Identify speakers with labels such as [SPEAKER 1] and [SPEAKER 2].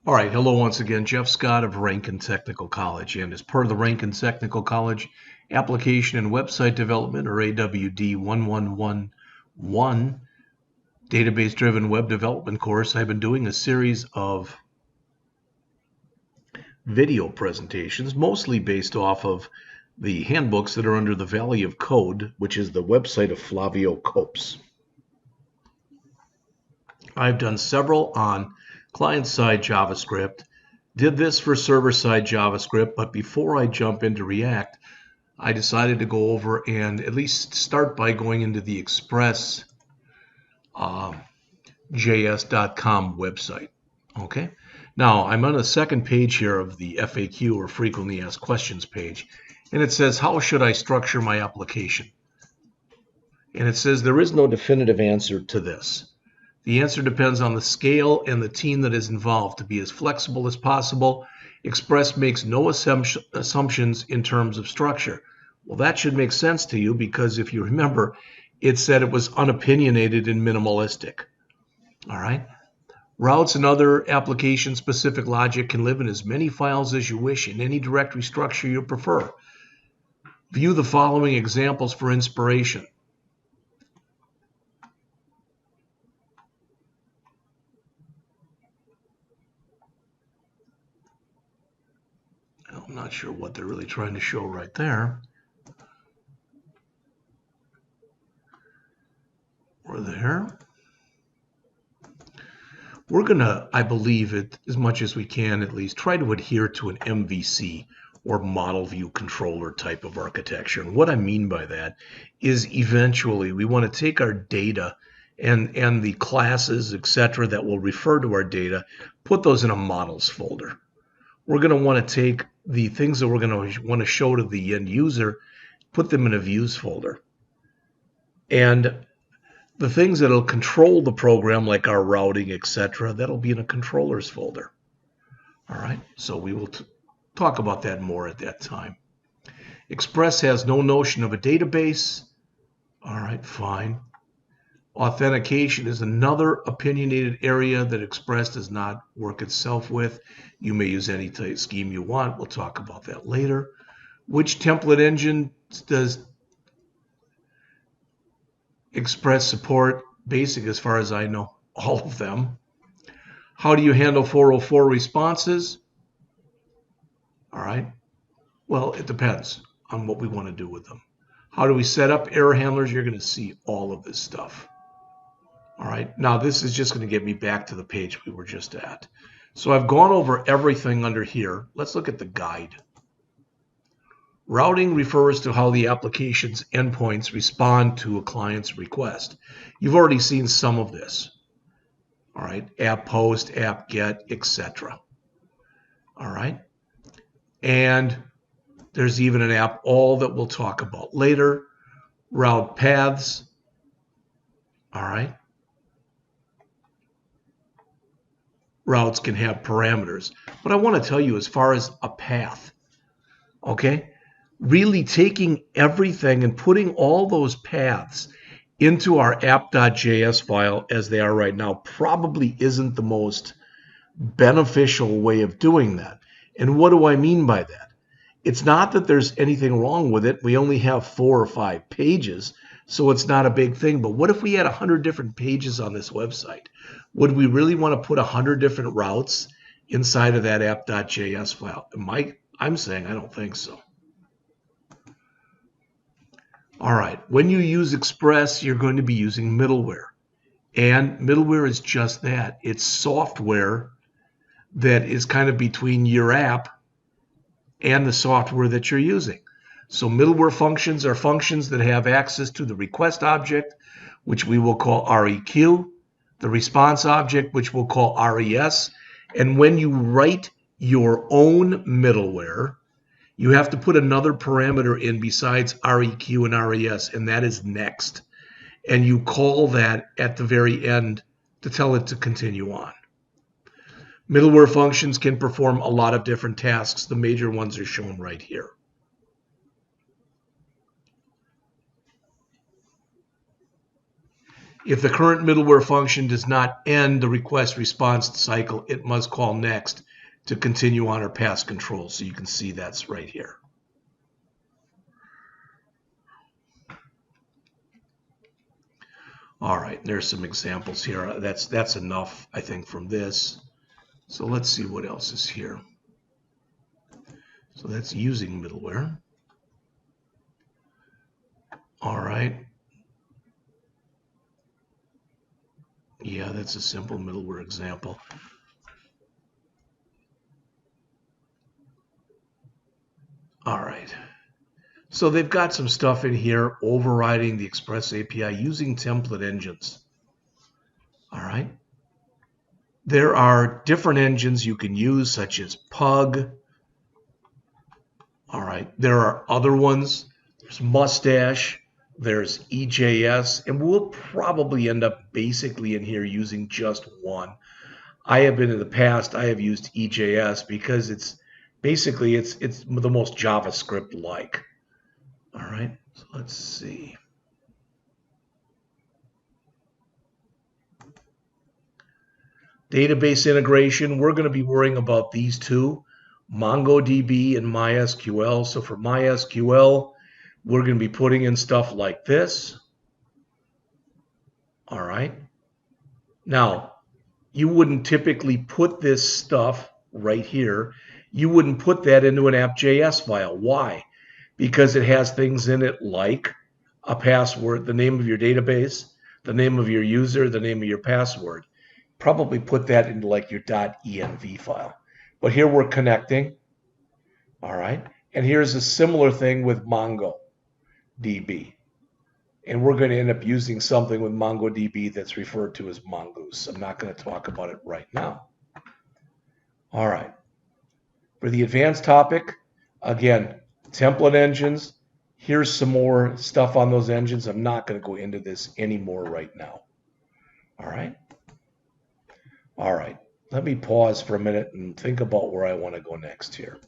[SPEAKER 1] All right, hello once again, Jeff Scott of Rankin Technical College, and as part of the Rankin Technical College Application and Website Development, or AWD1111 database-driven web development course, I've been doing a series of video presentations, mostly based off of the handbooks that are under the Valley of Code, which is the website of Flavio Copes. I've done several on client-side JavaScript, did this for server-side JavaScript, but before I jump into React, I decided to go over and at least start by going into the ExpressJS.com website. Okay, now I'm on the second page here of the FAQ, or Frequently Asked Questions page, and it says, how should I structure my application? And it says there is no definitive answer to this. The answer depends on the scale and the team that is involved. To be as flexible as possible, Express makes no assumptions in terms of structure. Well, that should make sense to you because if you remember, it said it was unopinionated and minimalistic. All right. Routes and other application-specific logic can live in as many files as you wish in any directory structure you prefer. View the following examples for inspiration. I'm not sure what they're really trying to show right there. Or there. We're going to, I believe, as much as we can at least, try to adhere to an MVC or model view controller type of architecture. And what I mean by that is eventually we want to take our data and the classes, etc., that will refer to our data, put those in a models folder. We're going to want to take the things that we're going to want to show to the end user, put them in a views folder. And the things that will control the program, like our routing, etc., that'll be in a controllers folder. All right, so we will talk about that more at that time. Express has no notion of a database. All right, fine. Authentication is another opinionated area that Express does not work itself with. You may use any type of scheme you want. We'll talk about that later. Which template engine does Express support? Basic, as far as I know, all of them. How do you handle 404 responses? All right. Well, it depends on what we want to do with them. How do we set up error handlers? You're going to see all of this stuff. All right, now this is just going to get me back to the page we were just at. So I've gone over everything under here. Let's look at the guide. Routing refers to how the application's endpoints respond to a client's request. You've already seen some of this. All right, app post, app get, etc. All right, and there's even an app all that we'll talk about later. Route paths. All right. Routes can have parameters. But I want to tell you, as far as a path, okay, really taking everything and putting all those paths into our app.js file as they are right now probably isn't the most beneficial way of doing that. And what do I mean by that? It's not that there's anything wrong with it. We only have 4 or 5 pages, so it's not a big thing. But what if we had 100 different pages on this website? Would we really want to put 100 different routes inside of that app.js file? I'm saying I don't think so. All right, when you use Express, you're going to be using middleware. And middleware is just that. It's software that is kind of between your app and the software that you're using. So middleware functions are functions that have access to the request object, which we will call REQ, the response object, which we'll call RES. And when you write your own middleware, you have to put another parameter in besides REQ and RES, and that is next. And you call that at the very end to tell it to continue on. Middleware functions can perform a lot of different tasks. The major ones are shown right here. If the current middleware function does not end the request response cycle, it must call next to continue on or pass control. So you can see that's right here. All right, there's some examples here. That's enough, I think, from this. So let's see what else is here. So that's using middleware. All right. Yeah, that's a simple middleware example. All right. So they've got some stuff in here overriding the Express API using template engines. All right. There are different engines you can use, such as Pug. All right. There are other ones. There's Mustache. There's EJS. And we'll probably end up basically in here using just one. I have been in the past, I have used EJS because it's basically it's the most JavaScript-like. All right. So let's see. Database integration, we're going to be worrying about these two, MongoDB and MySQL. So for MySQL, we're going to be putting in stuff like this. All right. Now, you wouldn't typically put this stuff right here. You wouldn't put that into an app.js file. Why? Because it has things in it like a password, the name of your database, the name of your user, the name of your password. Probably put that into like your .env file. But here we're connecting. All right. And here's a similar thing with MongoDB. And we're going to end up using something with MongoDB that's referred to as Mongoose. I'm not going to talk about it right now. All right. For the advanced topic, again, template engines. Here's some more stuff on those engines. I'm not going to go into this anymore right now. All right. All right. Let me pause for a minute and think about where I want to go next here.